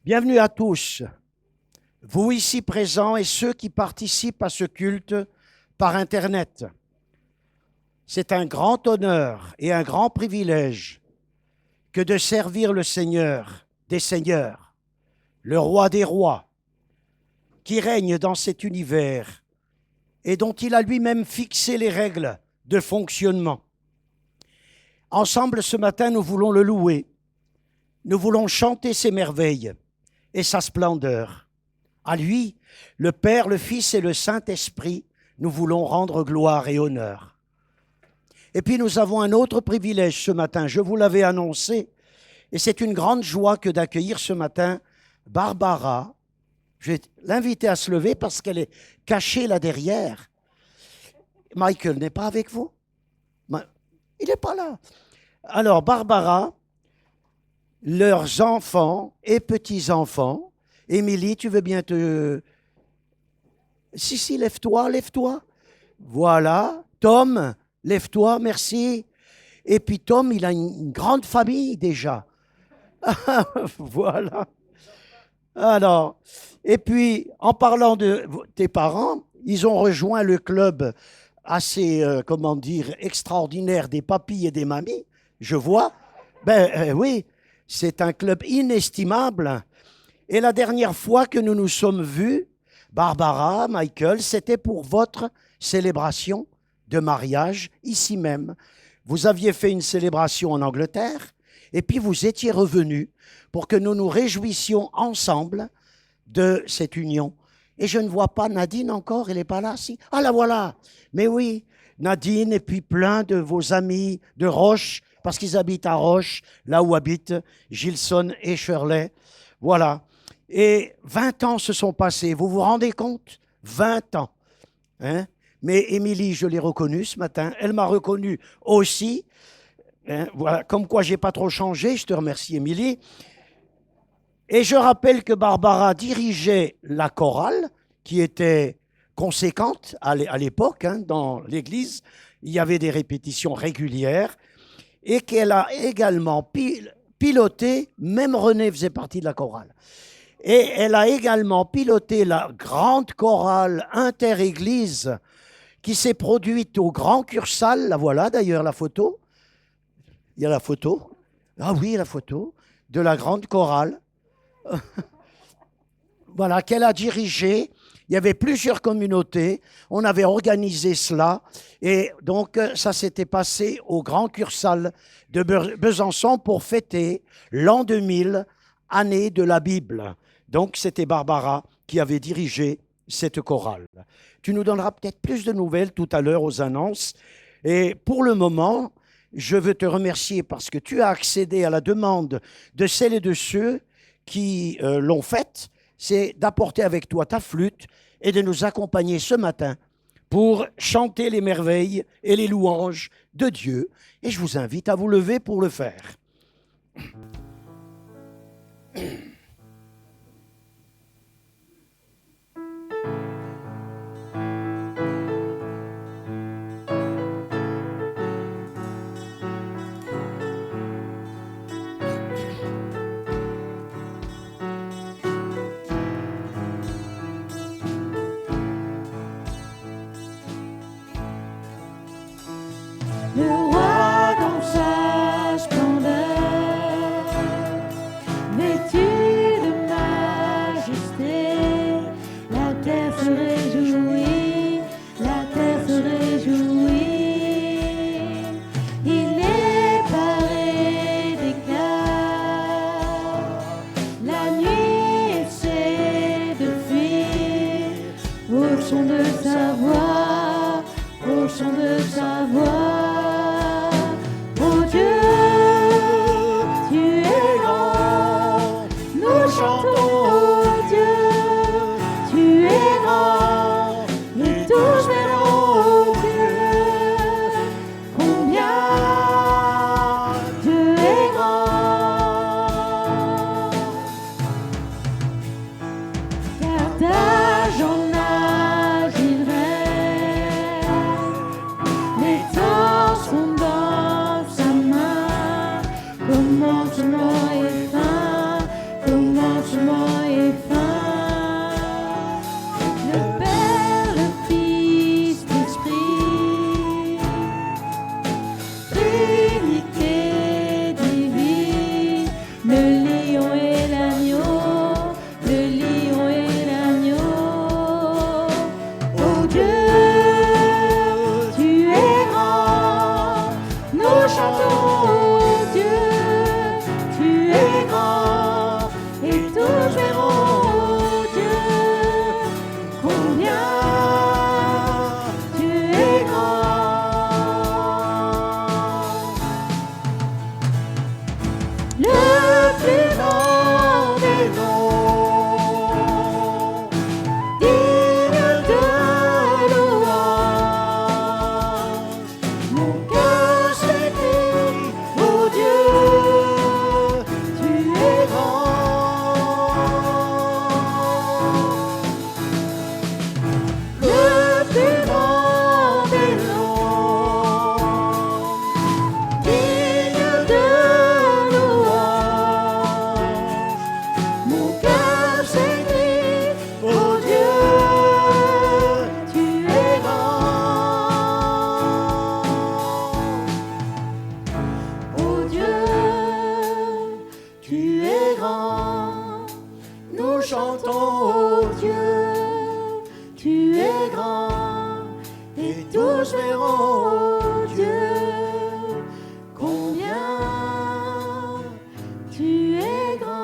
Bienvenue à tous, vous ici présents et ceux qui participent à ce culte par Internet. C'est un grand honneur et un grand privilège que de servir le Seigneur des Seigneurs, le Roi des Rois, qui règne dans cet univers et dont il a lui-même fixé les règles de fonctionnement. Ensemble, ce matin, nous voulons le louer. Nous voulons chanter ses merveilles et sa splendeur. À lui, le Père, le Fils et le Saint-Esprit, nous voulons rendre gloire et honneur. Et puis nous avons un autre privilège ce matin, je vous l'avais annoncé, et c'est une grande joie que d'accueillir ce matin Barbara. Je vais l'inviter à se lever parce qu'elle est cachée là derrière. Michael n'est pas avec vous? Il n'est pas là. Alors Barbara, leurs enfants et petits-enfants. Émilie, tu veux bien te... Si, lève-toi, lève-toi. Voilà. Tom, lève-toi, merci. Et puis Tom, il a une grande famille déjà. Voilà. Alors, et puis, en parlant de tes parents, ils ont rejoint le club assez, extraordinaire des papis et des mamies. Je vois. Oui, c'est un club inestimable. Et la dernière fois que nous nous sommes vus, Barbara, Michael, c'était pour votre célébration de mariage ici même. Vous aviez fait une célébration en Angleterre et puis vous étiez revenus pour que nous nous réjouissions ensemble de cette union. Et je ne vois pas Nadine encore, elle n'est pas là, si? Ah, la voilà. Mais oui, Nadine et puis plein de vos amis de Roche, parce qu'ils habitent à Roche, là où habitent Gilson et Shirley. Voilà. Et 20 ans se sont passés. Vous vous rendez compte? 20 ans. Hein? Mais Émilie, je l'ai reconnue ce matin. Elle m'a reconnu aussi. Hein? Voilà. Comme quoi, je n'ai pas trop changé. Je te remercie, Émilie. Et je rappelle que Barbara dirigeait la chorale, qui était conséquente à l'époque, hein, dans l'église. Il y avait des répétitions régulières. Et qu'elle a également piloté, même René faisait partie de la chorale. Et elle a également piloté la grande chorale inter-église qui s'est produite au Grand Cursal. La voilà d'ailleurs, la photo. Il y a la photo. Ah oui, la photo de la grande chorale. Voilà, qu'elle a dirigée. Il y avait plusieurs communautés. On avait organisé cela. Et donc, ça s'était passé au Grand Cursal de Besançon pour fêter l'an 2000, année de la Bible. Donc, c'était Barbara qui avait dirigé cette chorale. Tu nous donneras peut-être plus de nouvelles tout à l'heure aux annonces. Et pour le moment, je veux te remercier parce que tu as accédé à la demande de celles et de ceux qui l'ont faite. C'est d'apporter avec toi ta flûte et de nous accompagner ce matin pour chanter les merveilles et les louanges de Dieu. Et je vous invite à vous lever pour le faire. Le roi dans sa splendeur, vêtu de majesté, la terre se réjouit, la terre se réjouit. Il est paré d'éclats, la nuit essaie de fuir au son de sa voix, au son de sa voix. Commencement et fin, commencement chantons, ô Dieu, tu es grand, et tous verront, ô Dieu, combien tu es grand.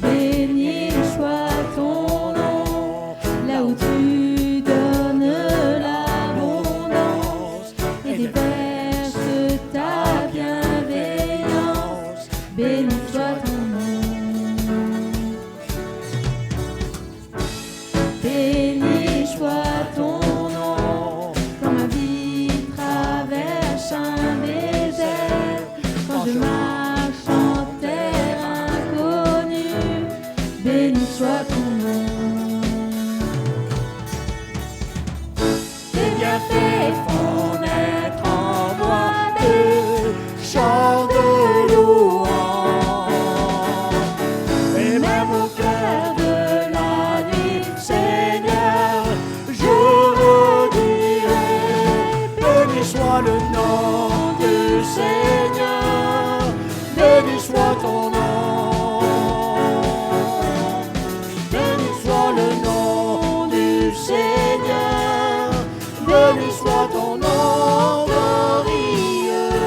Béni soit ton nom, là où tu donnes l'abondance et déverses ta bienveillance. Béni soit ton nom. Béni soit ton nom, quand ma vie traverse un désert, quand je marche en terre inconnue. Béni soit ton nom. Tes bienfaits font naître en moi des chants de louange. Et même au cœur de la nuit, Seigneur, je redirai. Béni soit le nom du Seigneur, béni soit ton nom. Béni soit le nom du Seigneur, béni soit ton nom glorieux.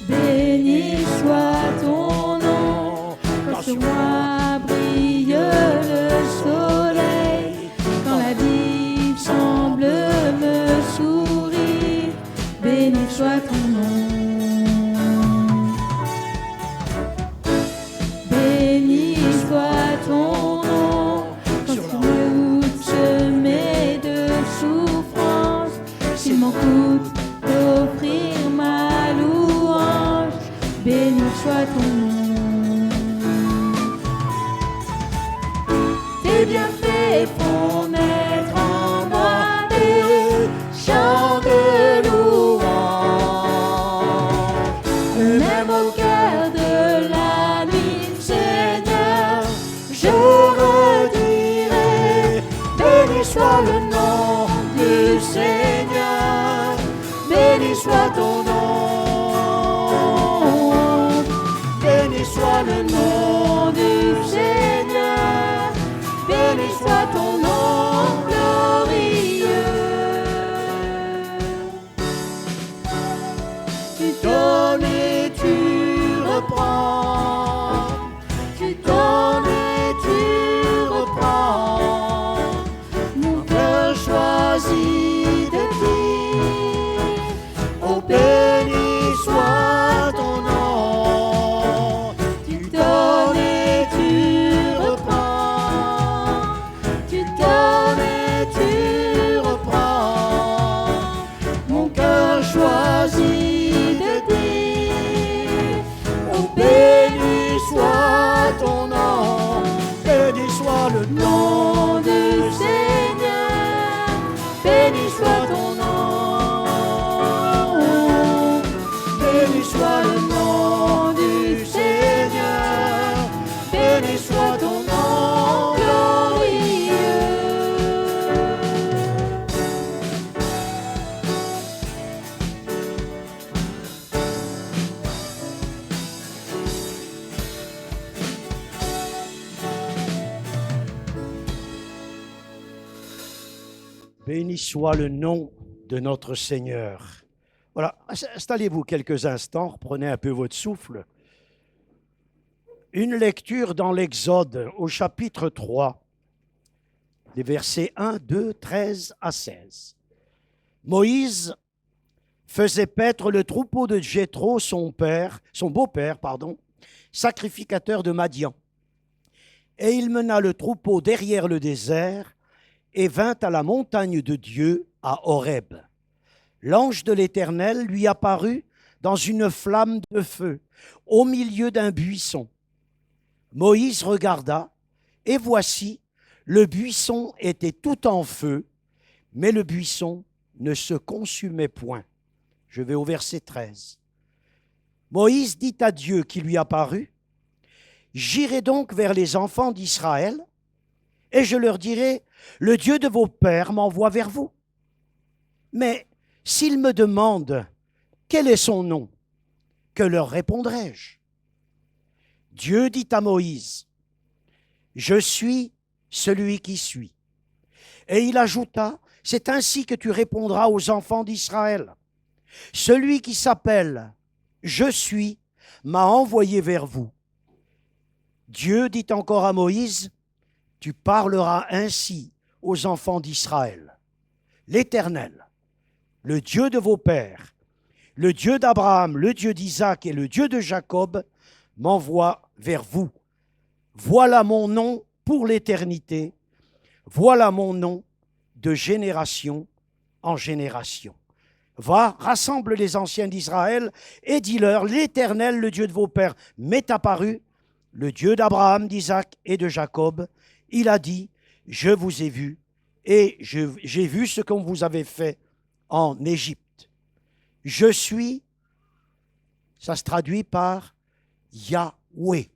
Béni soit ton nom, quand sur moi brille le soleil, quand la vie semble me sourire. Béni soit ton nom. Béni soit ton nom, quand sur une route semée de souffrance, s'il m'en coûte d'offrir ma louange. Béni soit ton nom. Tes bienfaits font naître en moi des chants de louange. Même au cœur de la nuit, Seigneur, je redirai. Béni soit le nom du Seigneur, béni soit ton nom. Béni soit le nom du Seigneur, béni soit ton nom glorieux. Tu donnes et tu reprends, tu donnes et tu reprends. Mon cœur choisit de dire, oh béni soit ton nom. Tu donnes et tu reprends, tu donnes et tu reprends. Mon cœur choisit de dire, oh béni soit ton nom. Béni soit le nom du Seigneur, béni soit ton nom. Béni soit le nom du Seigneur, béni soit ton nom glorieux. Béni soit le nom de notre Seigneur. Voilà, installez-vous quelques instants, reprenez un peu votre souffle. Une lecture dans l'Exode au chapitre 3, les versets 1, 2, 13 à 16. Moïse faisait paître le troupeau de Jéthro, son beau-père, sacrificateur de Madian. Et il mena le troupeau derrière le désert et vint à la montagne de Dieu, à Horeb. L'ange de l'Éternel lui apparut dans une flamme de feu, au milieu d'un buisson. Moïse regarda, et voici, le buisson était tout en feu, mais le buisson ne se consumait point. Je vais au verset 13. Moïse dit à Dieu qui lui apparut, « J'irai donc vers les enfants d'Israël, et je leur dirai, le Dieu de vos pères m'envoie vers vous. Mais s'ils me demandent, quel est son nom, que leur répondrai-je? Dieu dit à Moïse, « Je suis celui qui suis. » Et il ajouta, « C'est ainsi que tu répondras aux enfants d'Israël. Celui qui s'appelle « Je suis » m'a envoyé vers vous. » Dieu dit encore à Moïse, « Tu parleras ainsi aux enfants d'Israël. L'Éternel, le Dieu de vos pères, le Dieu d'Abraham, le Dieu d'Isaac et le Dieu de Jacob, m'envoie vers vous. Voilà mon nom pour l'éternité. Voilà mon nom de génération en génération. Va, rassemble les anciens d'Israël et dis-leur, l'Éternel, le Dieu de vos pères, m'est apparu, le Dieu d'Abraham, d'Isaac et de Jacob. Il a dit, je vous ai vu et j'ai vu ce qu'on vous avait fait en Égypte. Je suis, ça se traduit par Yahweh.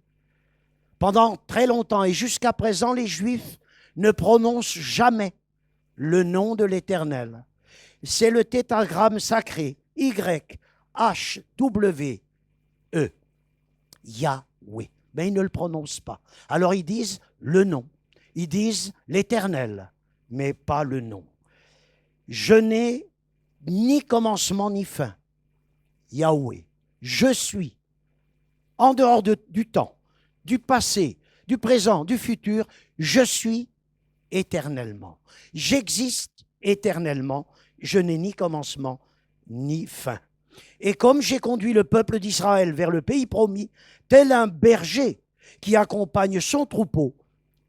Pendant très longtemps et jusqu'à présent, les Juifs ne prononcent jamais le nom de l'Éternel. C'est le tétragramme sacré, Y-H-W-E, Yahweh. Mais ils ne le prononcent pas. Alors ils disent le nom, ils disent l'Éternel, mais pas le nom. Je n'ai ni commencement ni fin, Yahweh. Je suis, en dehors du temps, du passé, du présent, du futur, je suis éternellement. J'existe éternellement. Je n'ai ni commencement ni fin. Et comme j'ai conduit le peuple d'Israël vers le pays promis, tel un berger qui accompagne son troupeau,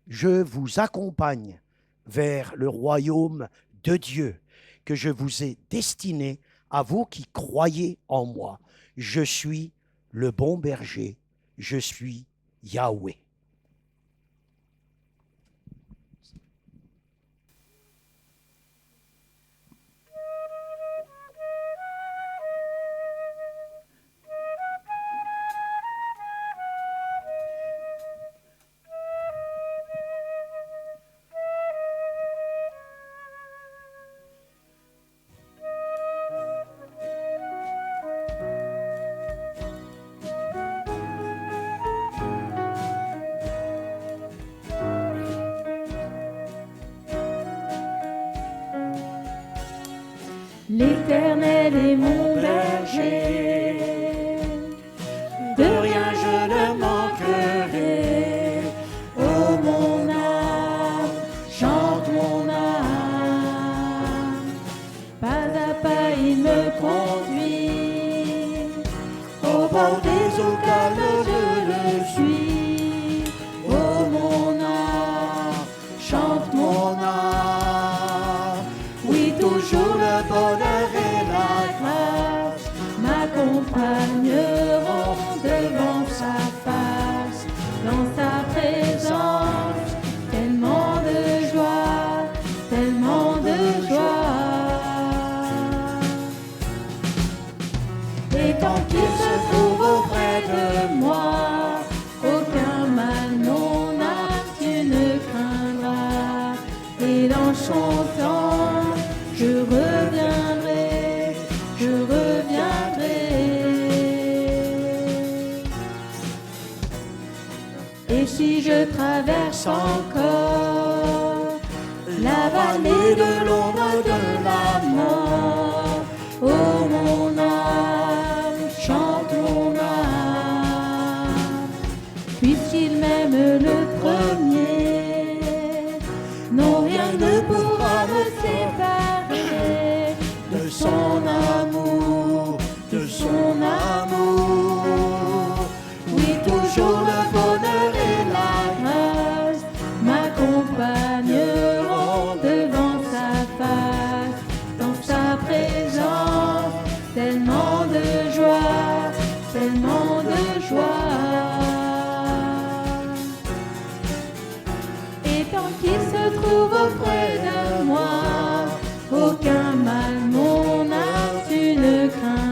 je vous accompagne vers le royaume de Dieu que je vous ai destiné à vous qui croyez en moi. Je suis le bon berger, je suis Yahweh. L'Éternel est mon berger, de rien je ne manquerai. Oh mon âme, chante mon âme, pas à pas il me conduit, au bord des eaux calmes je le suis. Oh mon âme, chante mon âme, oui toujours le bonheur et la grâce m'accompagneront devant sa face, dans sa présence, tellement de joie, tellement de joie. Et tant qu'il se trouve auprès de moi, aucun mal mon âme tu ne craindras. Et dans son temps, je reviendrai, je reviendrai. Et si je traverse encore la vallée de l'ombre de la mort, oh mon âme, chante mon âme, puisqu'il m'aime le premier, non rien ne pourra me séparer de son amour, de son amour. Oui, toujours le bonheur et la grâce m'accompagneront devant sa face, dans sa présence, tellement de joie, tellement de joie. Et tant qu'il se trouve auprès de moi, aucun mal mon âme tu ne crains.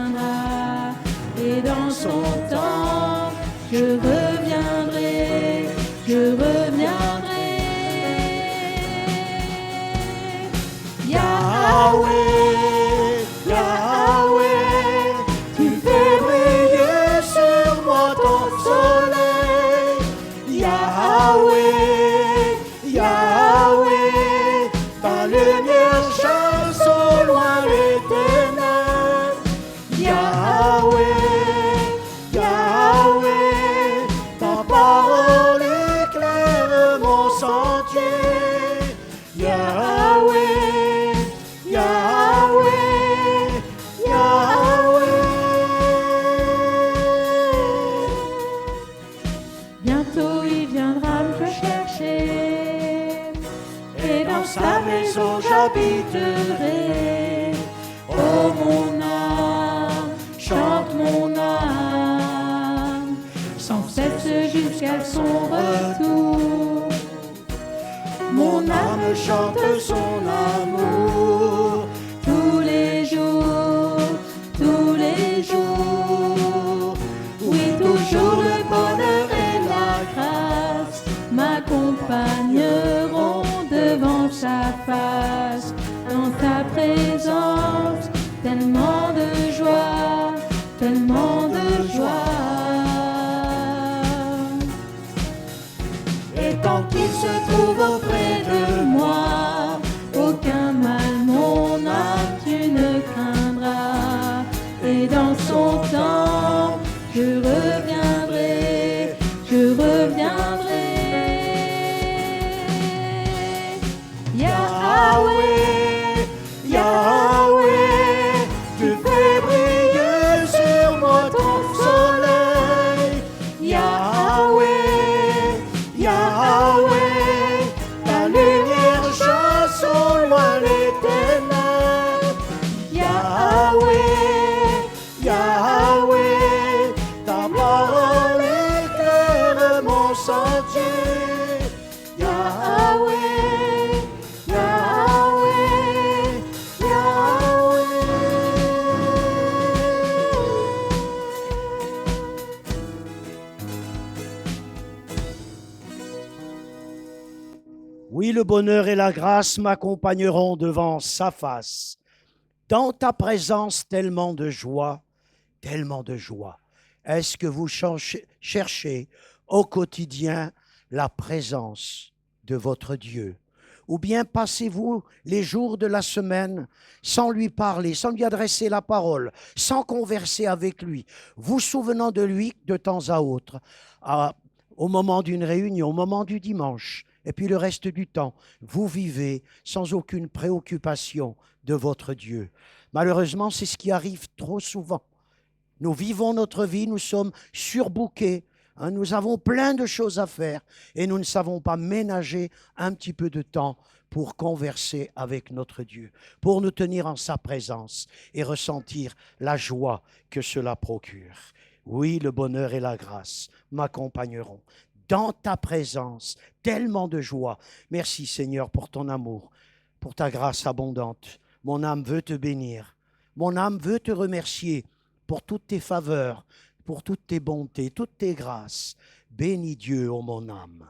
chanterai. Oh mon âme, chante mon âme, sans cesse jusqu'à son retour. Mon âme chante son amour tous les jours, tous les jours. Oui, toujours le bonheur et la grâce m'accompagneront devant sa face. Dans ta présence, tellement de joie, tellement de joie. Et tant qu'il se trouve auprès de moi, aucun mal, mon âme, tu ne craindras. Et dans son temps, je reviendrai, je reviendrai. Yahweh, Yahweh, tu fais briller sur moi ton soleil. Yahweh, Yahweh, ta lumière chasse au loin les ténèbres. Yahweh, Yahweh, ta parole éclaire mon sentier. Yahweh, Yahweh, Yahweh. Oui, le bonheur et la grâce m'accompagneront devant sa face. Dans ta présence, tellement de joie, tellement de joie. Est-ce que vous cherchez au quotidien la présence de votre Dieu? Ou bien passez-vous les jours de la semaine sans lui parler, sans lui adresser la parole, sans converser avec lui, vous souvenant de lui de temps à autre, au moment d'une réunion, au moment du dimanche, et puis le reste du temps, vous vivez sans aucune préoccupation de votre Dieu. Malheureusement, c'est ce qui arrive trop souvent. Nous vivons notre vie, nous sommes surbookés, hein, nous avons plein de choses à faire et nous ne savons pas ménager un petit peu de temps pour converser avec notre Dieu, pour nous tenir en sa présence et ressentir la joie que cela procure. Oui, le bonheur et la grâce m'accompagneront. Dans ta présence, tellement de joie. Merci Seigneur pour ton amour, pour ta grâce abondante. Mon âme veut te bénir. Mon âme veut te remercier pour toutes tes faveurs, pour toutes tes bontés, toutes tes grâces. Bénis Dieu, ô mon âme.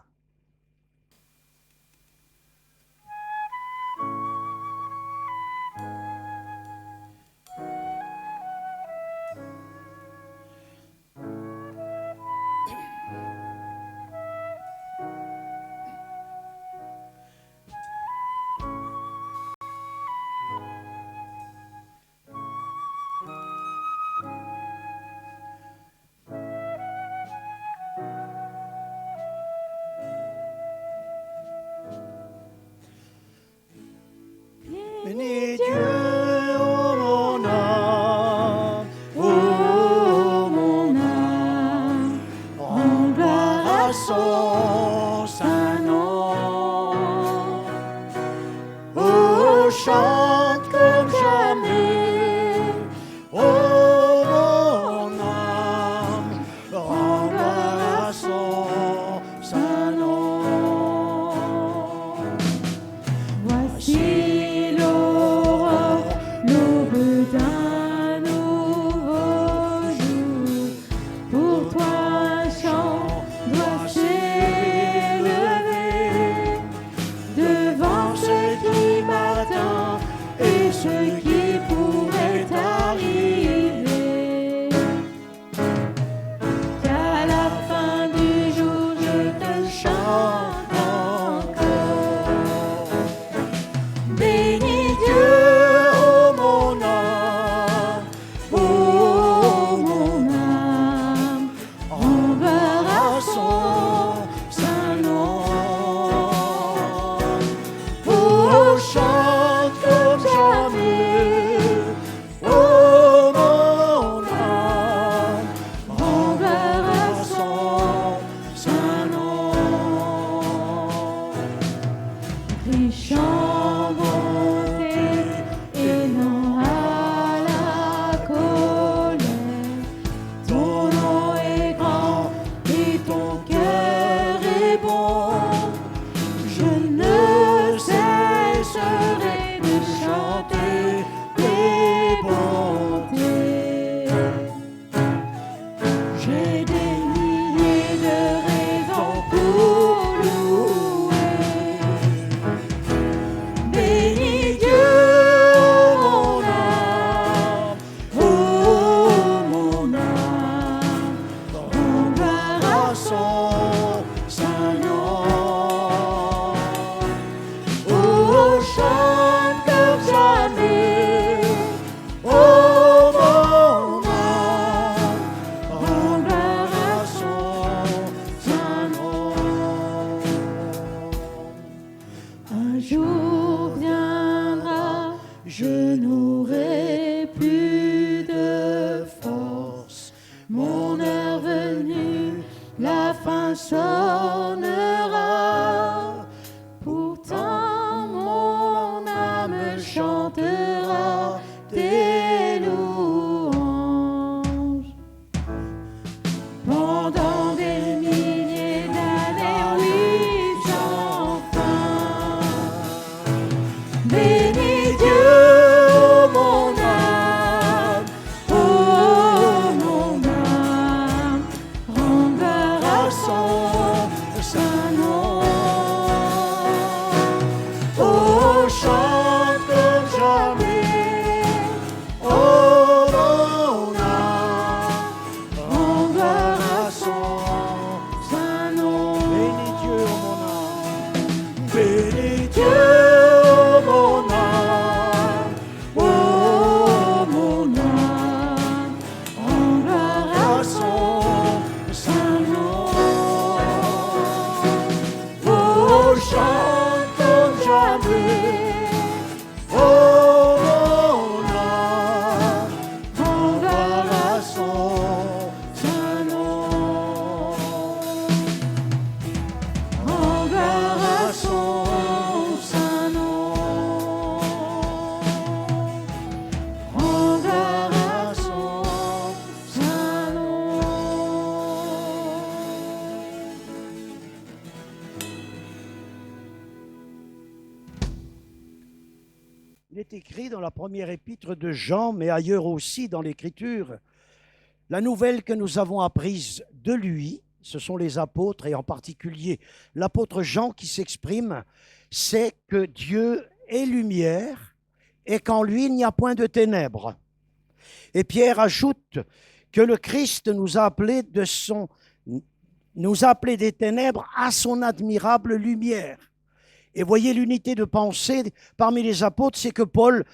la première épître de Jean, mais ailleurs aussi dans l'Écriture. La nouvelle que nous avons apprise de lui, ce sont les apôtres, et en particulier l'apôtre Jean qui s'exprime, c'est que Dieu est lumière et qu'en lui il n'y a point de ténèbres. Et Pierre ajoute que le Christ nous a appelés des ténèbres à son admirable lumière. Et voyez l'unité de pensée parmi les apôtres, c'est que Paul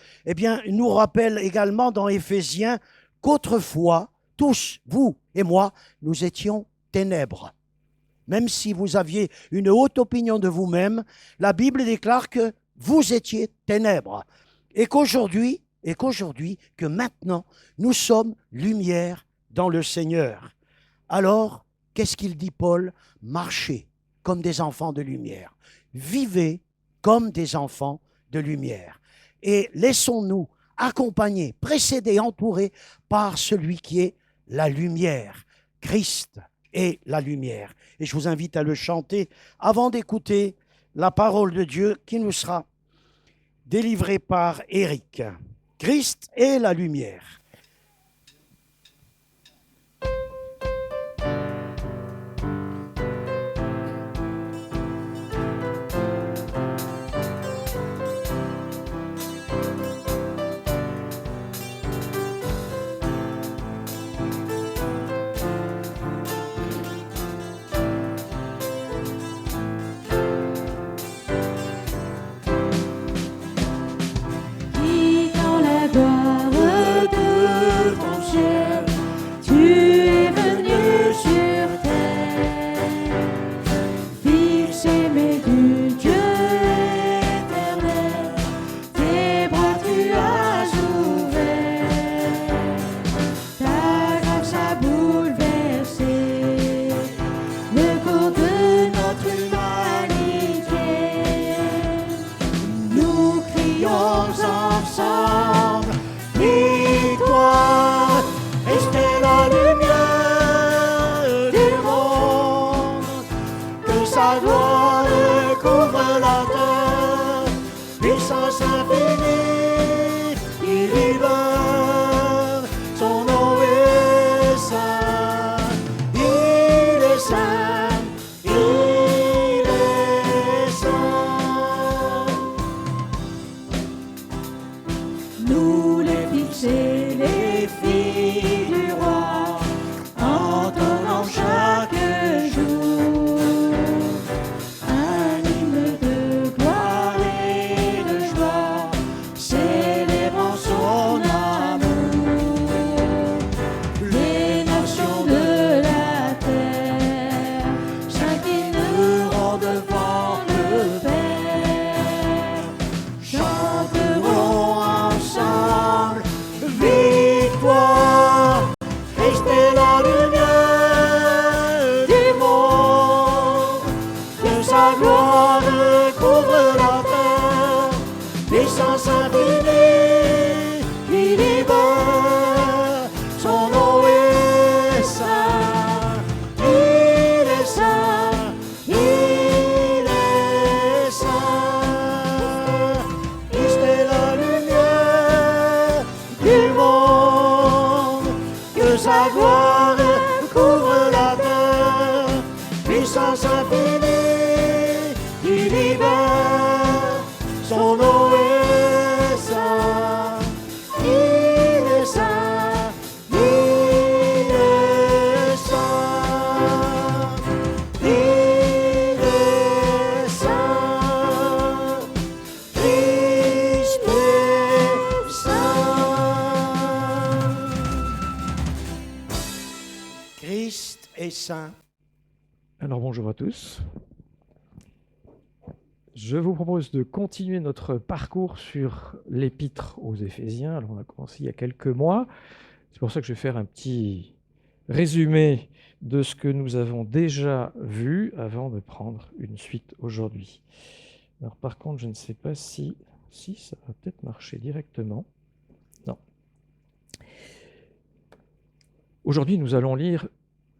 nous rappelle également dans Éphésiens qu'autrefois, tous, vous et moi, nous étions ténèbres. Même si vous aviez une haute opinion de vous-même, la Bible déclare que vous étiez ténèbres. Et qu'aujourd'hui, que maintenant, nous sommes lumière dans le Seigneur. Alors, qu'est-ce qu'il dit Paul? Marchez comme des enfants de lumière. Vivez comme des enfants de lumière. Et laissons-nous accompagner, précéder, entourer par celui qui est la lumière. Christ est la lumière. Et je vous invite à le chanter avant d'écouter la parole de Dieu qui nous sera délivrée par Éric. Christ est la lumière. Alors bonjour à tous. Je vous propose de continuer notre parcours sur l'épître aux Éphésiens. Alors on a commencé il y a quelques mois. C'est pour ça que je vais faire un petit résumé de ce que nous avons déjà vu avant de prendre une suite aujourd'hui. Alors par contre, je ne sais pas si ça va peut-être marcher directement. Non. Aujourd'hui, nous allons lire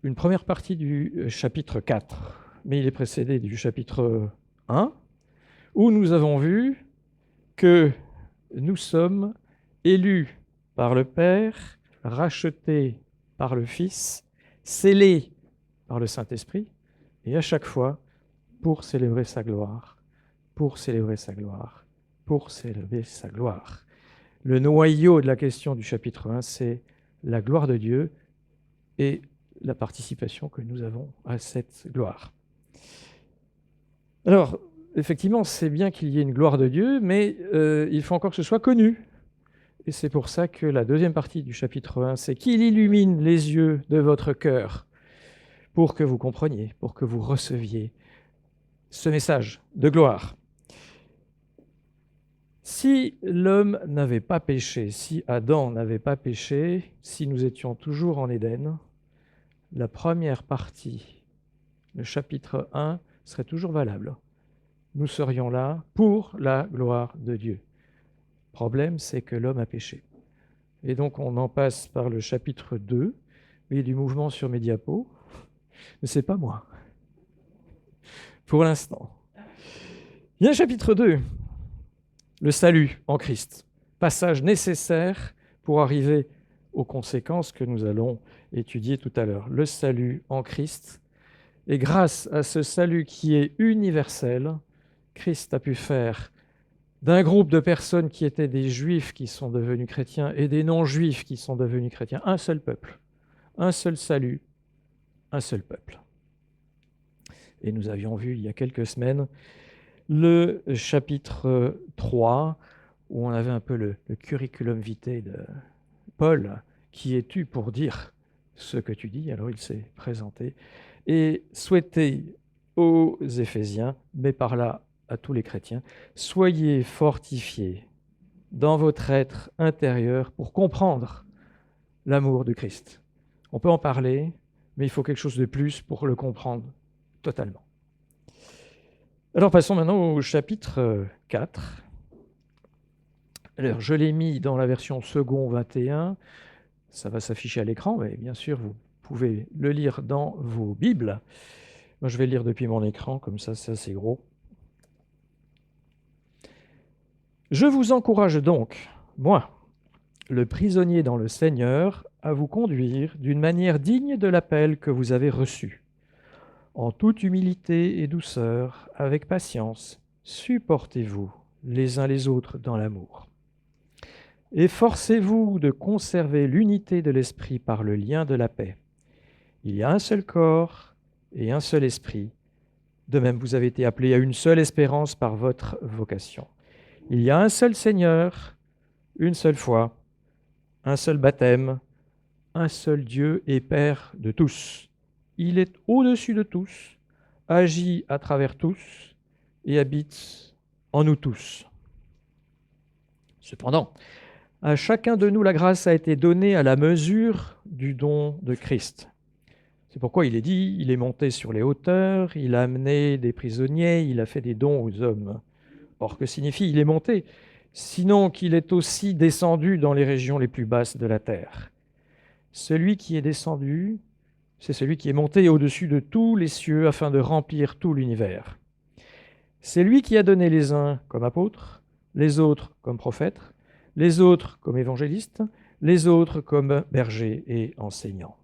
une première partie du chapitre 4, mais il est précédé du chapitre 1, où nous avons vu que nous sommes élus par le Père, rachetés par le Fils, scellés par le Saint-Esprit, et à chaque fois, pour célébrer sa gloire, pour célébrer sa gloire, pour célébrer sa gloire. Le noyau de la question du chapitre 1, c'est la gloire de Dieu et la participation que nous avons à cette gloire. Alors, effectivement, c'est bien qu'il y ait une gloire de Dieu, mais il faut encore que ce soit connu. Et c'est pour ça que la deuxième partie du chapitre 1, c'est qu'il illumine les yeux de votre cœur pour que vous compreniez, pour que vous receviez ce message de gloire. Si l'homme n'avait pas péché, si Adam n'avait pas péché, si nous étions toujours en Éden, la première partie, le chapitre 1, serait toujours valable. Nous serions là pour la gloire de Dieu. Le problème, c'est que l'homme a péché. Et donc, on en passe par le chapitre 2, il y a du mouvement sur mes diapos, mais ce n'est pas moi, pour l'instant. Il y a un chapitre 2, le salut en Christ, passage nécessaire pour arriver aux conséquences que nous allons étudier tout à l'heure. Le salut en Christ, et grâce à ce salut qui est universel, Christ a pu faire d'un groupe de personnes qui étaient des juifs qui sont devenus chrétiens et des non-juifs qui sont devenus chrétiens, un seul peuple, un seul salut, un seul peuple. Et nous avions vu il y a quelques semaines le chapitre 3, où on avait un peu le curriculum vitae de Paul, qui es-tu pour dire ce que tu dis? Alors il s'est présenté et souhaitait aux Éphésiens, mais par là à tous les chrétiens, soyez fortifiés dans votre être intérieur pour comprendre l'amour de Christ. On peut en parler, mais il faut quelque chose de plus pour le comprendre totalement. Alors passons maintenant au chapitre 4. Alors je l'ai mis dans la version second 21, ça va s'afficher à l'écran, mais bien sûr vous pouvez le lire dans vos Bibles. Moi je vais le lire depuis mon écran, comme ça c'est assez gros. Je vous encourage donc, moi, le prisonnier dans le Seigneur, à vous conduire d'une manière digne de l'appel que vous avez reçu. En toute humilité et douceur, avec patience, supportez-vous les uns les autres dans l'amour. Efforcez-vous de conserver l'unité de l'esprit par le lien de la paix. Il y a un seul corps et un seul esprit. De même, vous avez été appelés à une seule espérance par votre vocation. Il y a un seul Seigneur, une seule foi, un seul baptême, un seul Dieu et Père de tous. Il est au-dessus de tous, agit à travers tous et habite en nous tous. Cependant, à chacun de nous, la grâce a été donnée à la mesure du don de Christ. C'est pourquoi il est dit, il est monté sur les hauteurs, il a amené des prisonniers, il a fait des dons aux hommes. Or, que signifie il est monté? Sinon qu'il est aussi descendu dans les régions les plus basses de la terre. Celui qui est descendu, c'est celui qui est monté au-dessus de tous les cieux afin de remplir tout l'univers. C'est lui qui a donné les uns comme apôtres, les autres comme prophètes, les autres comme évangélistes, les autres comme bergers et enseignants.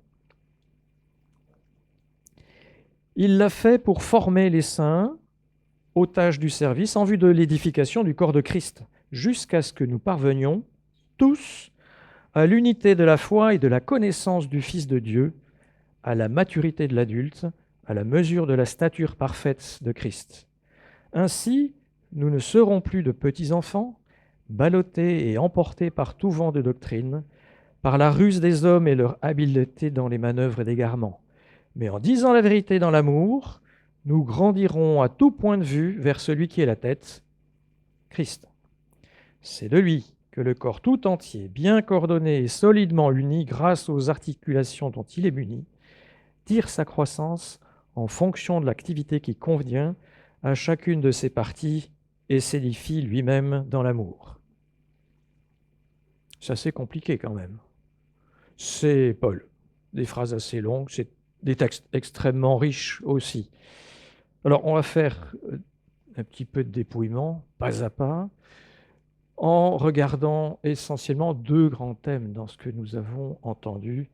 Il l'a fait pour former les saints aux tâches du service en vue de l'édification du corps de Christ, jusqu'à ce que nous parvenions tous à l'unité de la foi et de la connaissance du Fils de Dieu, à la maturité de l'adulte, à la mesure de la stature parfaite de Christ. Ainsi, nous ne serons plus de petits enfants, ballottés et emportés par tout vent de doctrine, par la ruse des hommes et leur habileté dans les manœuvres d'égarement. Mais en disant la vérité dans l'amour, nous grandirons à tout point de vue vers celui qui est la tête, Christ. C'est de lui que le corps tout entier, bien coordonné et solidement uni grâce aux articulations dont il est muni, tire sa croissance en fonction de l'activité qui convient à chacune de ses parties et s'édifie lui-même dans l'amour. C'est assez compliqué quand même. C'est Paul. Des phrases assez longues, c'est des textes extrêmement riches aussi. Alors on va faire un petit peu de dépouillement, pas à pas. en regardant essentiellement deux grands thèmes dans ce que nous avons entendu.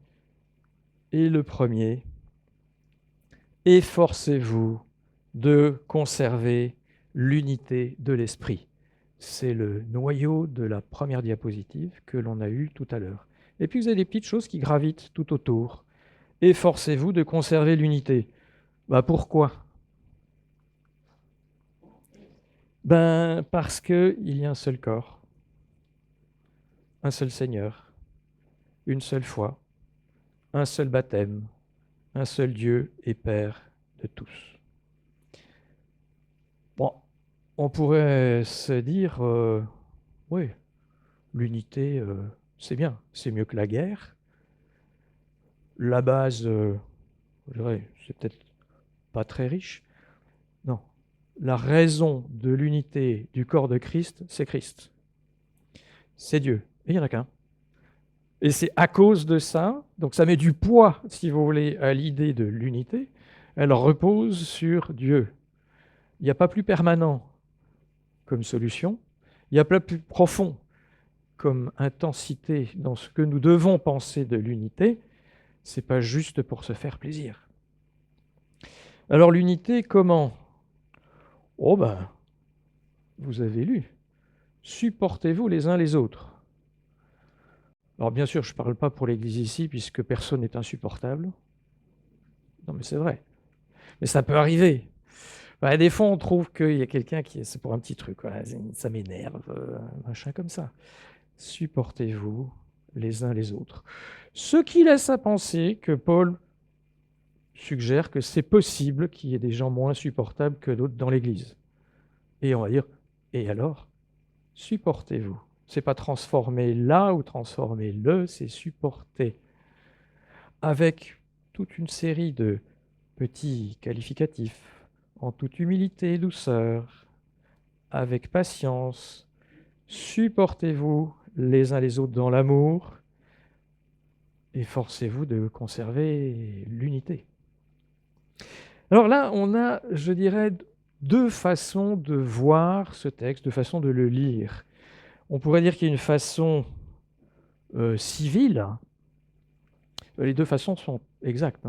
Et le premier, efforcez-vous de conserver l'unité de l'esprit. C'est le noyau de la première diapositive que l'on a eue tout à l'heure. Et puis vous avez des petites choses qui gravitent tout autour. Efforcez-vous de conserver l'unité. Pourquoi ? Parce qu'il y a un seul corps, un seul Seigneur, une seule foi, un seul baptême, un seul Dieu et Père de tous. Bon, on pourrait se dire, oui, l'unité, c'est bien, c'est mieux que la guerre. La base, je dirais, c'est peut-être pas très riche. Non, la raison de l'unité du corps de Christ, c'est Christ. C'est Dieu, et il n'y en a qu'un. Et c'est à cause de ça, donc ça met du poids, si vous voulez, à l'idée de l'unité, elle repose sur Dieu. Il n'y a pas plus permanent comme solution, il n'y a pas plus profond comme intensité dans ce que nous devons penser de l'unité, c'est pas juste pour se faire plaisir. Alors l'unité, comment ? Vous avez lu, supportez-vous les uns les autres. Alors bien sûr, je ne parle pas pour l'Église ici, puisque personne n'est insupportable. Non mais c'est vrai. Mais ça peut arriver. Des fois, on trouve qu'il y a quelqu'un qui... C'est pour un petit truc, voilà, ça m'énerve, machin comme ça. Supportez-vous les uns les autres. Ce qui laisse à penser que Paul suggère que c'est possible qu'il y ait des gens moins supportables que d'autres dans l'Église. Et on va dire, et alors, supportez-vous. C'est pas transformer là ou transformer le, c'est supporter. Avec toute une série de petits qualificatifs, en toute humilité et douceur, avec patience, supportez-vous les uns les autres dans l'amour, efforcez-vous de conserver l'unité. Alors là, on a, je dirais, deux façons de voir ce texte, deux façons de le lire. On pourrait dire qu'il y a une façon civile. Les deux façons sont exactes.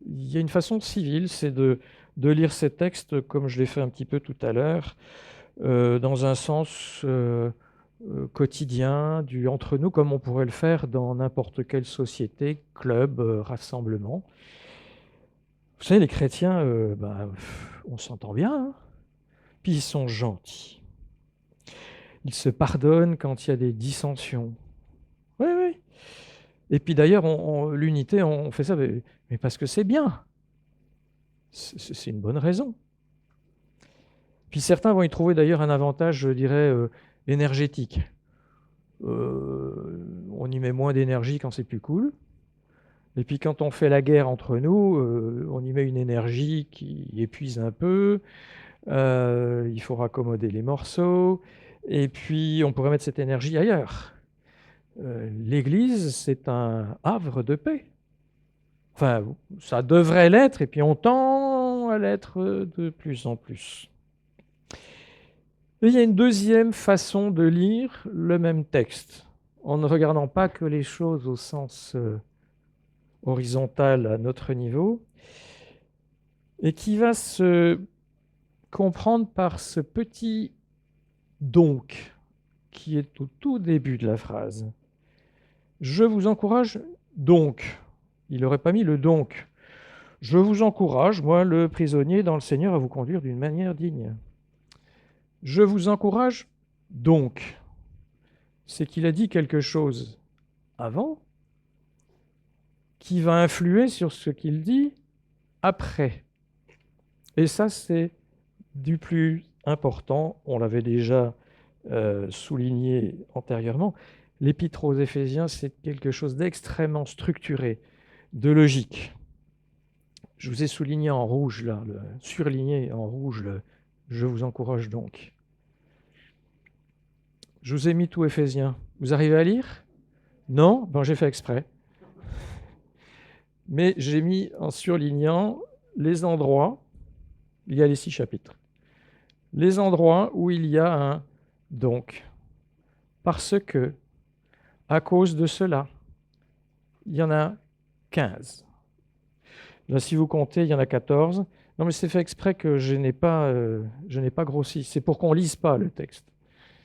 Il y a une façon civile, c'est de lire ces textes, comme je l'ai fait un petit peu tout à l'heure, dans un sens quotidien, du entre nous, comme on pourrait le faire dans n'importe quelle société, club, rassemblement. Vous savez, les chrétiens, on s'entend bien, hein, puis ils sont gentils. Ils se pardonnent quand il y a des dissensions. Oui, oui. Et puis d'ailleurs, l'unité, on fait ça, mais parce que c'est bien. C'est une bonne raison. Puis certains vont y trouver d'ailleurs un avantage, je dirais, énergétique. On y met moins d'énergie quand c'est plus cool. Et puis quand on fait la guerre entre nous, on y met une énergie qui épuise un peu. Il faut raccommoder les morceaux. Et puis on pourrait mettre cette énergie ailleurs. L'Église, c'est un havre de paix. Enfin, ça devrait l'être, et puis on tend à l'être de plus en plus. Et il y a une deuxième façon de lire le même texte, en ne regardant pas que les choses au sens horizontal à notre niveau, et qui va se comprendre par ce petit « donc » qui est au tout début de la phrase. Je vous encourage donc. Il n'aurait pas mis le donc. Je vous encourage, moi, le prisonnier dans le Seigneur, à vous conduire d'une manière digne. Je vous encourage donc. C'est qu'il a dit quelque chose avant qui va influer sur ce qu'il dit après. Et ça, c'est du plus important. On l'avait déjà souligné antérieurement. L'Épître aux Éphésiens, c'est quelque chose d'extrêmement structuré, de logique. Je vous ai souligné en rouge, là, surligné en rouge, je vous encourage donc. Je vous ai mis tout Éphésiens. Vous arrivez à lire ? Non ? Bon, j'ai fait exprès. Mais j'ai mis en surlignant les endroits, il y a les 6 chapitres, les endroits où il y a un « donc ». Parce que, à cause de cela, il y en a 15. Là, si vous comptez, il y en a 14. Non, mais c'est fait exprès que je n'ai pas grossi. C'est pour qu'on ne lise pas le texte.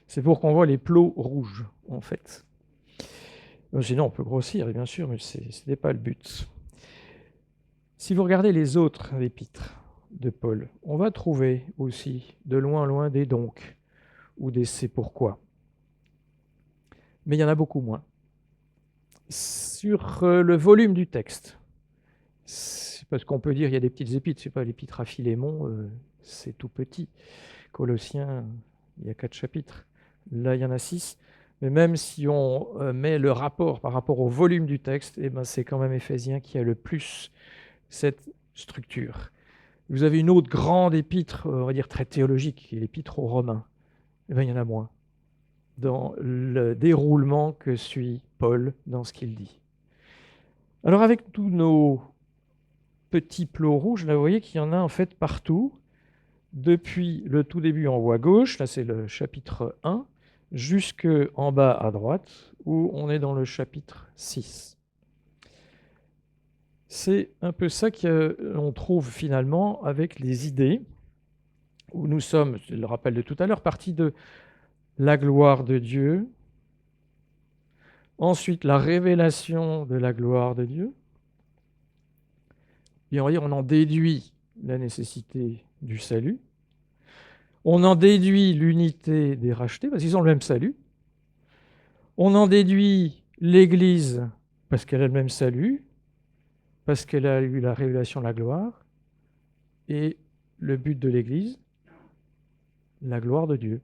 C'est pour qu'on voit les plots rouges, en fait. Sinon, on peut grossir, bien sûr, mais ce n'est pas le but. Si vous regardez les autres épîtres de Paul, on va trouver aussi de loin en loin des donc ou des c'est pourquoi. Mais il y en a beaucoup moins. Sur le volume du texte, c'est parce qu'on peut dire il y a des petites épîtres, c'est pas l'épître à Philémon, c'est tout petit. Colossiens, il y a 4 chapitres. Là, il y en a 6. Mais même si on met le rapport par rapport au volume du texte, eh ben, c'est quand même Éphésiens qui a le plus cette structure. Vous avez une autre grande épître, on va dire très théologique, qui est l'épître aux Romains. Eh ben, il y en a moins dans le déroulement que suit Paul dans ce qu'il dit. Alors avec tous nos petits plots rouges, là vous voyez qu'il y en a en fait partout, depuis le tout début en haut à gauche, là c'est le chapitre 1, jusqu'en bas à droite, où on est dans le chapitre 6. C'est un peu ça qu'on trouve finalement avec les idées, où nous sommes, je le rappelle de tout à l'heure, partis de la gloire de Dieu, ensuite la révélation de la gloire de Dieu, et on va dire on en déduit la nécessité du salut, on en déduit l'unité des rachetés, parce qu'ils ont le même salut, on en déduit l'Église, parce qu'elle a le même salut, parce qu'elle a eu la révélation de la gloire, et le but de l'Église, la gloire de Dieu.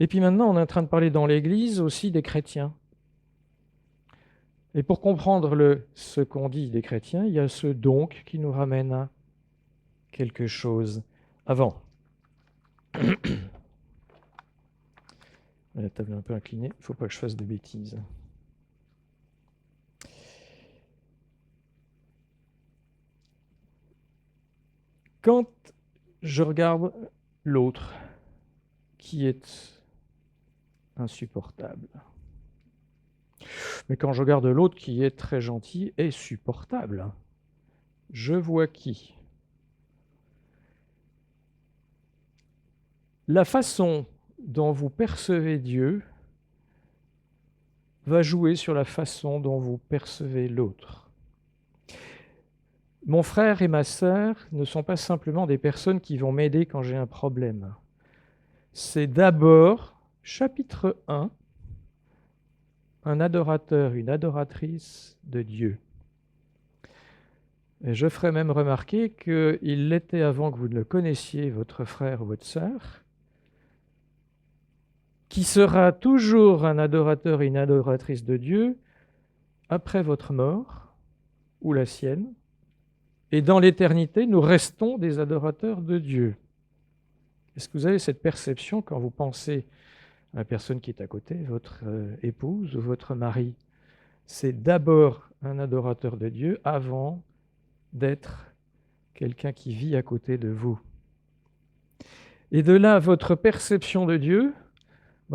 Et puis maintenant, on est en train de parler dans l'Église aussi des chrétiens. Et pour comprendre ce qu'on dit des chrétiens, il y a ce donc qui nous ramène à quelque chose avant. La table est un peu inclinée, il ne faut pas que je fasse de bêtises. Quand je regarde l'autre qui est insupportable, mais quand je regarde l'autre qui est très gentil et supportable, je vois qui? La façon dont vous percevez Dieu va jouer sur la façon dont vous percevez l'autre. Mon frère et ma sœur ne sont pas simplement des personnes qui vont m'aider quand j'ai un problème. C'est d'abord, chapitre 1, un adorateur, une adoratrice de Dieu. Et je ferai même remarquer qu'il l'était avant que vous ne le connaissiez, votre frère ou votre sœur, qui sera toujours un adorateur et une adoratrice de Dieu après votre mort ou la sienne. Et dans l'éternité, nous restons des adorateurs de Dieu. Est-ce que vous avez cette perception quand vous pensez à la personne qui est à côté, votre épouse ou votre mari? C'est d'abord un adorateur de Dieu avant d'être quelqu'un qui vit à côté de vous. Et de là, votre perception de Dieu,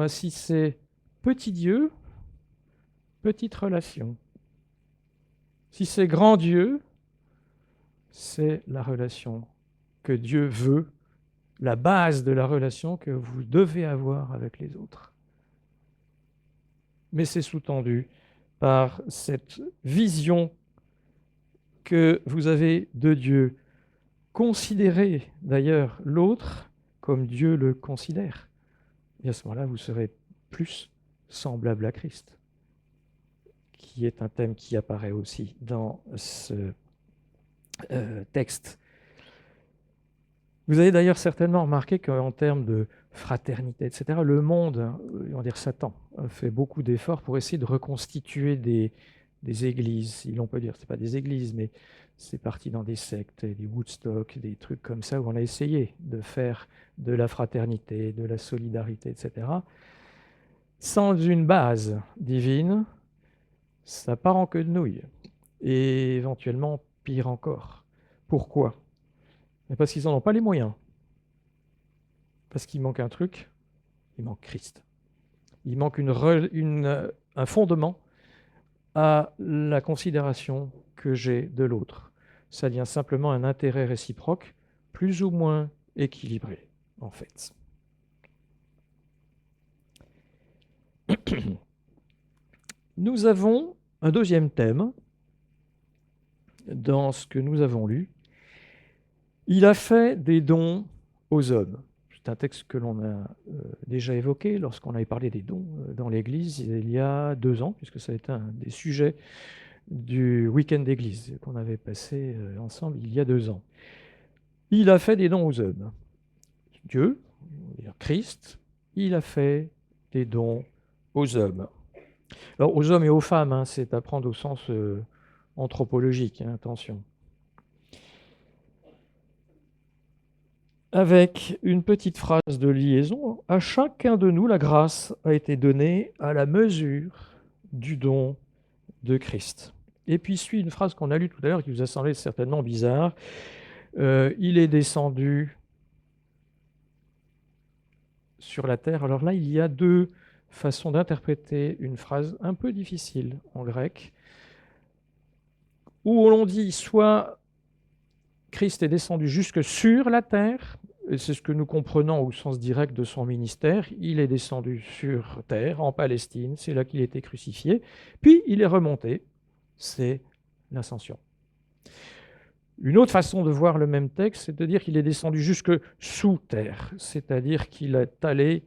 si c'est petit Dieu, petite relation. Si c'est grand Dieu, c'est la relation que Dieu veut, la base de la relation que vous devez avoir avec les autres. Mais c'est sous-tendu par cette vision que vous avez de Dieu. Considérez d'ailleurs l'autre comme Dieu le considère. Et à ce moment-là, vous serez plus semblable à Christ, qui est un thème qui apparaît aussi dans ce texte. Vous avez d'ailleurs certainement remarqué qu'en termes de fraternité, etc., le monde, on va dire Satan, fait beaucoup d'efforts pour essayer de reconstituer des églises, si l'on peut dire. Ce n'est pas des églises, mais c'est parti dans des sectes, des Woodstock, des trucs comme ça, où on a essayé de faire de la fraternité, de la solidarité, etc. Sans une base divine, ça part en queue de nouille. Et éventuellement, pire encore. Pourquoi ? Parce qu'ils n'en ont pas les moyens. Parce qu'il manque un truc, il manque Christ. Il manque un fondement à la considération que j'ai de l'autre. Ça devient simplement un intérêt réciproque, plus ou moins équilibré, en fait. Nous avons un deuxième thème dans ce que nous avons lu. Il a fait des dons aux hommes. C'est un texte que l'on a déjà évoqué lorsqu'on avait parlé des dons dans l'Église il y a 2 ans, puisque ça a été un des sujets du week-end d'église qu'on avait passé ensemble il y a 2 ans. Il a fait des dons aux hommes. Dieu, Christ, il a fait des dons aux hommes. Alors, aux hommes et aux femmes, hein, c'est à prendre au sens anthropologique, hein, attention. Avec une petite phrase de liaison, à chacun de nous, la grâce a été donnée à la mesure du don de Christ. Et puis suit une phrase qu'on a lue tout à l'heure qui vous a semblé certainement bizarre. Il est descendu sur la terre. Alors là, il y a 2 façons d'interpréter une phrase un peu difficile en grec, où l'on dit soit Christ est descendu jusque sur la terre, et c'est ce que nous comprenons au sens direct de son ministère, il est descendu sur terre, en Palestine, c'est là qu'il a été crucifié, puis il est remonté, c'est l'ascension. Une autre façon de voir le même texte, c'est de dire qu'il est descendu jusque sous terre, c'est-à-dire qu'il est allé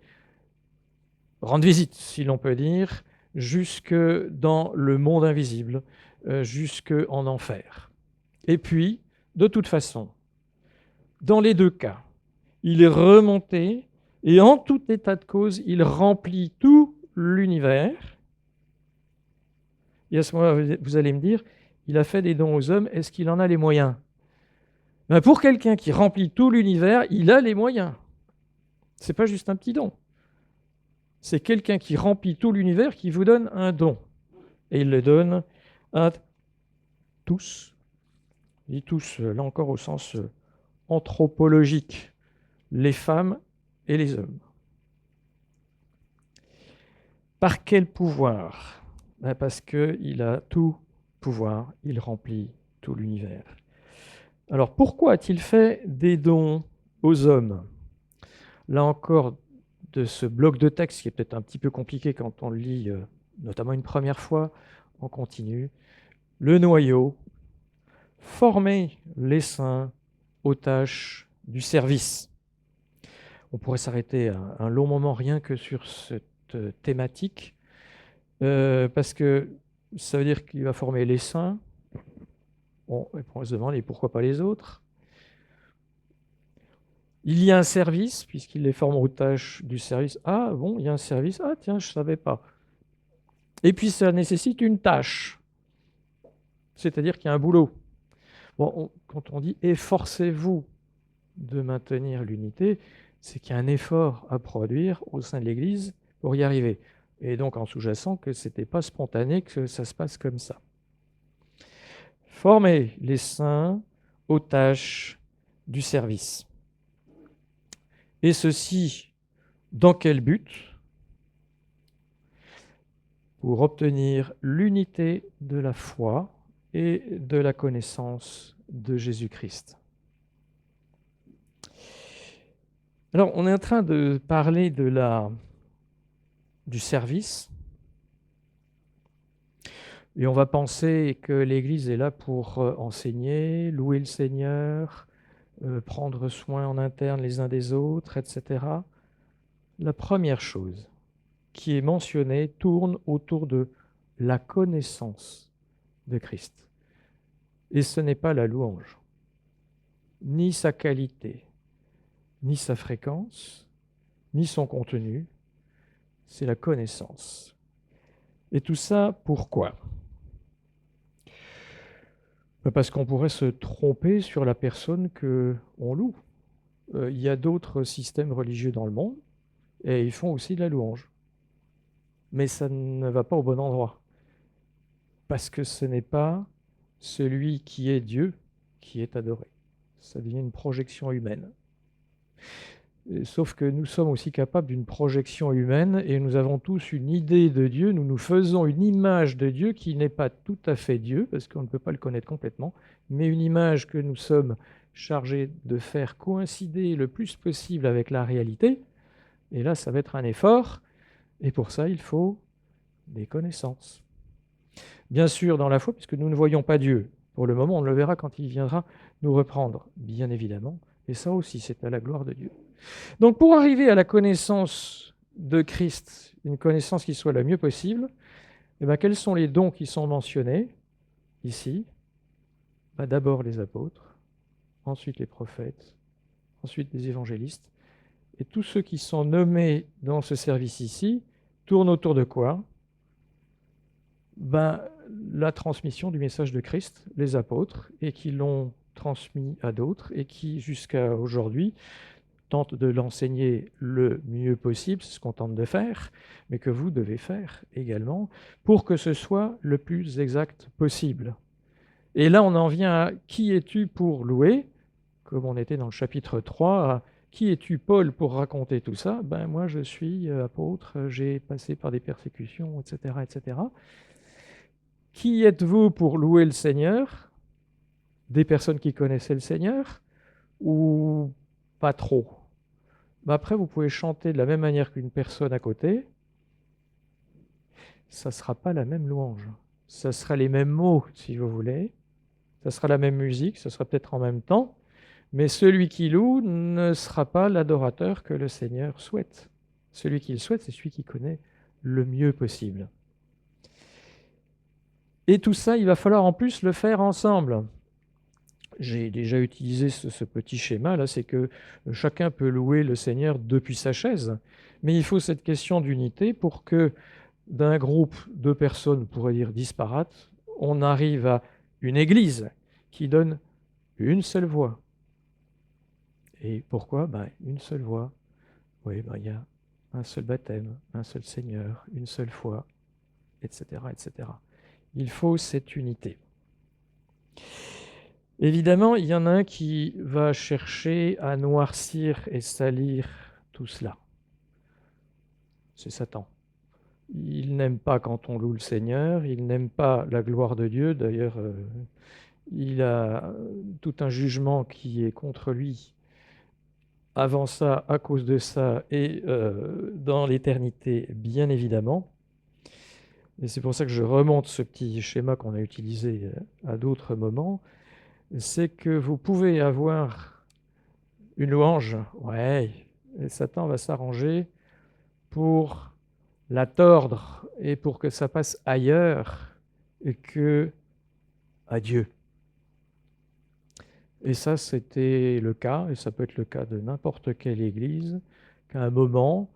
rendre visite, si l'on peut dire, jusque dans le monde invisible, jusque en enfer. Et puis, de toute façon, dans les 2 cas, il est remonté et en tout état de cause, il remplit tout l'univers. Et à ce moment-là, vous allez me dire, il a fait des dons aux hommes, est-ce qu'il en a les moyens? Ben pour quelqu'un qui remplit tout l'univers, il a les moyens. Ce n'est pas juste un petit don. C'est quelqu'un qui remplit tout l'univers qui vous donne un don. Et il le donne à tous. Je dis tous, là encore au sens anthropologique, les femmes et les hommes. Par quel pouvoir? Ben parce qu'il a tout pouvoir, il remplit tout l'univers. Alors pourquoi a-t-il fait des dons aux hommes? Là encore, de ce bloc de texte qui est peut-être un petit peu compliqué quand on le lit, notamment une première fois, on continue. Le noyau, former les saints aux tâches du service. On pourrait s'arrêter un long moment rien que sur cette thématique, parce que ça veut dire qu'il va former les saints. On se demande, et pourquoi pas les autres? Il y a un service, puisqu'il les forme aux tâches du service. Ah bon, il y a un service. Ah tiens, je ne savais pas. Et puis ça nécessite une tâche, c'est-à-dire qu'il y a un boulot. Bon, quand on dit « efforcez-vous de maintenir l'unité », c'est qu'il y a un effort à produire au sein de l'Église pour y arriver. Et donc en sous-jacent que ce n'était pas spontané, que ça se passe comme ça. Former les saints aux tâches du service. Et ceci, dans quel but? Pour obtenir l'unité de la foi et de la connaissance de Jésus-Christ. Alors, on est en train de parler du service, et on va penser que l'Église est là pour enseigner, louer le Seigneur, prendre soin en interne les uns des autres, etc. La première chose qui est mentionnée tourne autour de la connaissance de Christ. Et ce n'est pas la louange, ni sa qualité, ni sa fréquence, ni son contenu, c'est la connaissance. Et tout ça, pourquoi? Parce qu'on pourrait se tromper sur la personne qu'on loue. Il y a d'autres systèmes religieux dans le monde, et ils font aussi de la louange. Mais ça ne va pas au bon endroit. Parce que ce n'est pas celui qui est Dieu qui est adoré. Ça devient une projection humaine. Sauf que nous sommes aussi capables d'une projection humaine et nous avons tous une idée de Dieu, nous nous faisons une image de Dieu qui n'est pas tout à fait Dieu, parce qu'on ne peut pas le connaître complètement, mais une image que nous sommes chargés de faire coïncider le plus possible avec la réalité. Et là, ça va être un effort, et pour ça, il faut des connaissances. Bien sûr, dans la foi, puisque nous ne voyons pas Dieu. Pour le moment, on le verra quand il viendra nous reprendre, bien évidemment. Et ça aussi, c'est à la gloire de Dieu. Donc, pour arriver à la connaissance de Christ, une connaissance qui soit la mieux possible, eh bien, quels sont les dons qui sont mentionnés ici? D'abord les apôtres, ensuite les prophètes, ensuite les évangélistes. Et tous ceux qui sont nommés dans ce service ici tournent autour de quoi? La transmission du message de Christ, les apôtres, et qui l'ont transmis à d'autres, et qui, jusqu'à aujourd'hui, tentent de l'enseigner le mieux possible, c'est ce qu'on tente de faire, mais que vous devez faire également, pour que ce soit le plus exact possible. Et là, on en vient à « Qui es-tu pour louer ?» Comme on était dans le chapitre 3, à « Qui es-tu, Paul, pour raconter tout ça ?» Moi, je suis apôtre, j'ai passé par des persécutions, etc., etc. Qui êtes-vous pour louer le Seigneur? Des personnes qui connaissaient le Seigneur ou pas trop? Après, vous pouvez chanter de la même manière qu'une personne à côté. Ça ne sera pas la même louange. Ça sera les mêmes mots, si vous voulez. Ça sera la même musique, ça sera peut-être en même temps. Mais celui qui loue ne sera pas l'adorateur que le Seigneur souhaite. Celui qui le souhaite, c'est celui qui connaît le mieux possible. Et tout ça, il va falloir en plus le faire ensemble. J'ai déjà utilisé ce petit schéma-là, c'est que chacun peut louer le Seigneur depuis sa chaise, mais il faut cette question d'unité pour que d'un groupe de personnes, on pourrait dire disparates, on arrive à une église qui donne une seule voix. Et pourquoi? Une seule voix. Oui, il y a un seul baptême, un seul Seigneur, une seule foi, etc., etc. Il faut cette unité. Évidemment, il y en a un qui va chercher à noircir et salir tout cela. C'est Satan. Il n'aime pas quand on loue le Seigneur, il n'aime pas la gloire de Dieu. D'ailleurs, il a tout un jugement qui est contre lui avant ça, à cause de ça, et dans l'éternité, bien évidemment. Et c'est pour ça que je remonte ce petit schéma qu'on a utilisé à d'autres moments. C'est que vous pouvez avoir une louange, ouais, et Satan va s'arranger pour la tordre et pour que ça passe ailleurs que à Dieu. Et ça, c'était le cas, et ça peut être le cas de n'importe quelle église, qu'à un moment,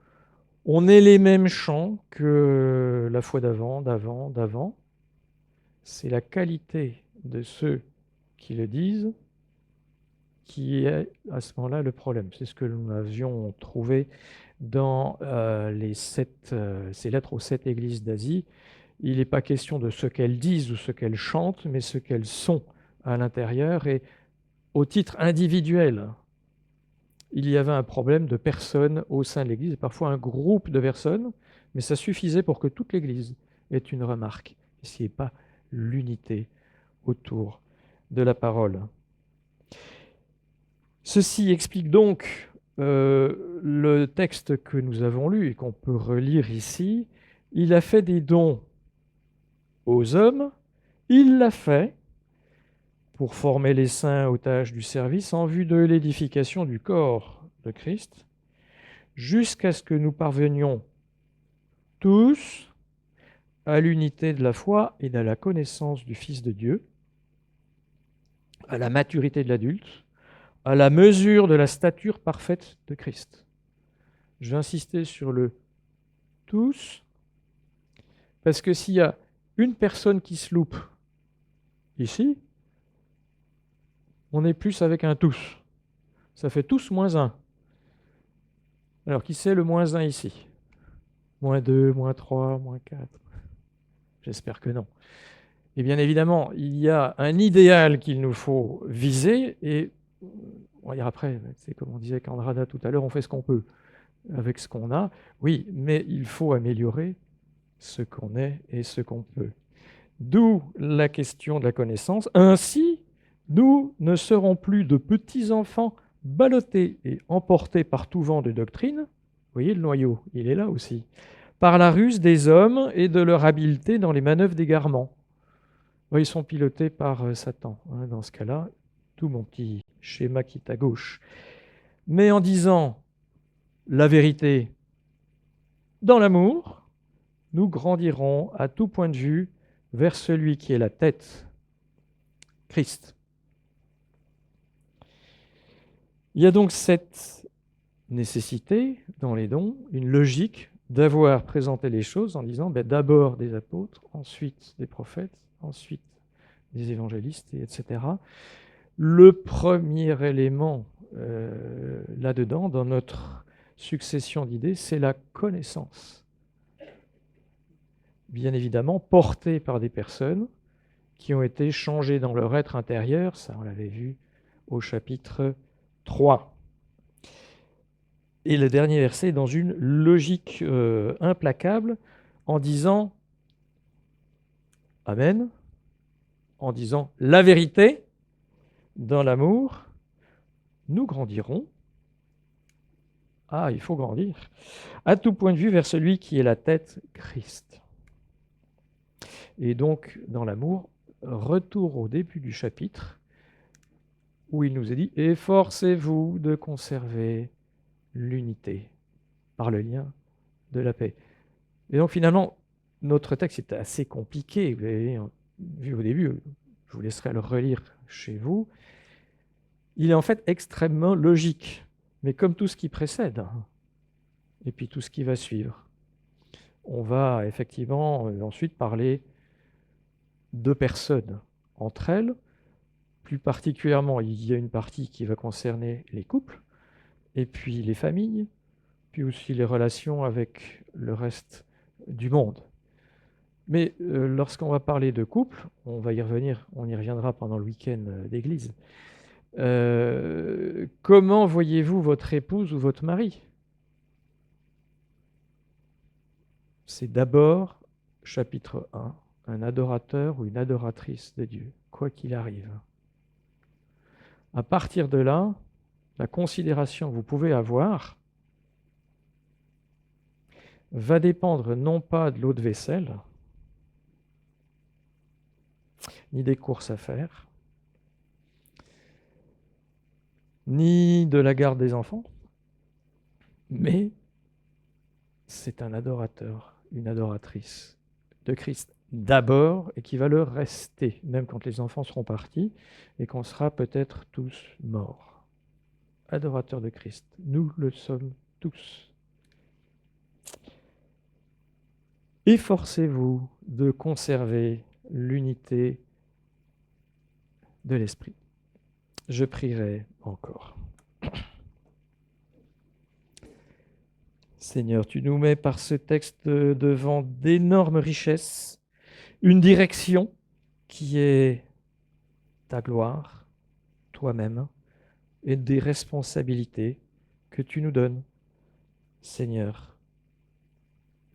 on ait les mêmes chants que la fois d'avant. C'est la qualité de ceux qui le disent qui est à ce moment-là le problème. C'est ce que nous avions trouvé dans ces lettres aux 7 églises d'Asie. Il n'est pas question de ce qu'elles disent ou ce qu'elles chantent, mais ce qu'elles sont à l'intérieur. Et au titre individuel, il y avait un problème de personnes au sein de l'Église, et parfois un groupe de personnes, mais ça suffisait pour que toute l'Église ait une remarque, s'il n'y ait pas l'unité autour de la parole. Ceci explique donc le texte que nous avons lu et qu'on peut relire ici. Il a fait des dons aux hommes, il l'a fait pour former les saints aux tâches du service en vue de l'édification du corps de Christ, jusqu'à ce que nous parvenions tous à l'unité de la foi et à la connaissance du Fils de Dieu, à la maturité de l'adulte, à la mesure de la stature parfaite de Christ. Je vais insister sur le « tous », parce que s'il y a une personne qui se loupe ici, on est plus avec un « tous ». Ça fait « tous moins 1 ». Alors, qui c'est le moins 1 ici? Moins 2, moins 3, moins 4? J'espère que non. Et bien évidemment, il y a un idéal qu'il nous faut viser, et on va dire après, c'est comme on disait Candrada tout à l'heure, on fait ce qu'on peut avec ce qu'on a. Oui, mais il faut améliorer ce qu'on est et ce qu'on peut. D'où la question de la connaissance. Ainsi, nous ne serons plus de petits enfants ballottés et emportés par tout vent de doctrine. Vous voyez, le noyau, il est là aussi. Par la ruse des hommes et de leur habileté dans les manœuvres d'égarement. Ils sont pilotés par Satan, hein, dans ce cas-là. Tout mon petit schéma qui est à gauche. Mais en disant la vérité dans l'amour, nous grandirons à tout point de vue vers celui qui est la tête, Christ. Il y a donc cette nécessité dans les dons, une logique d'avoir présenté les choses en disant d'abord des apôtres, ensuite des prophètes, ensuite des évangélistes, etc. Le premier élément là-dedans, dans notre succession d'idées, c'est la connaissance. Bien évidemment, portée par des personnes qui ont été changées dans leur être intérieur, ça on l'avait vu au chapitre 3. Et le dernier verset est dans une logique implacable en disant Amen, en disant la vérité dans l'amour, nous grandirons. Ah, il faut grandir. À tout point de vue vers celui qui est la tête, Christ. Et donc, dans l'amour, retour au début du chapitre, où il nous est dit « Efforcez-vous de conserver l'unité par le lien de la paix. » Et donc, finalement, notre texte est assez compliqué. Vous l'avez vu au début, je vous laisserai le relire chez vous. Il est en fait extrêmement logique, mais comme tout ce qui précède, et puis tout ce qui va suivre. On va effectivement ensuite parler de personnes entre elles. Plus particulièrement, il y a une partie qui va concerner les couples, et puis les familles, puis aussi les relations avec le reste du monde. Mais lorsqu'on va parler de couple, on va y revenir, on y reviendra pendant le week-end d'église. Comment voyez-vous votre épouse ou votre mari ? C'est d'abord, chapitre 1, un adorateur ou une adoratrice de Dieu, quoi qu'il arrive. À partir de là, la considération que vous pouvez avoir va dépendre non pas de l'eau de vaisselle, ni des courses à faire, ni de la garde des enfants, mais c'est un adorateur, une adoratrice de Christ d'abord et qui va le rester, même quand les enfants seront partis et qu'on sera peut-être tous morts. Adorateur de Christ, nous le sommes tous. Efforcez-vous de conserver l'unité de l'esprit. Je prierai encore. Seigneur, tu nous mets par ce texte devant d'énormes richesses, une direction qui est ta gloire, toi-même, et des responsabilités que tu nous donnes. Seigneur,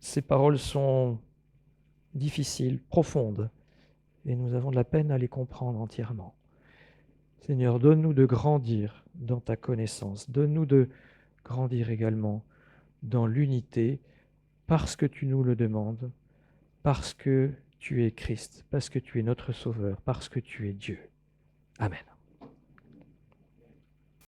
ces paroles sont difficiles, profondes, et nous avons de la peine à les comprendre entièrement. Seigneur, donne-nous de grandir dans ta connaissance, donne-nous de grandir également dans l'unité, parce que tu nous le demandes, parce que tu es Christ, parce que tu es notre Sauveur, parce que tu es Dieu. Amen.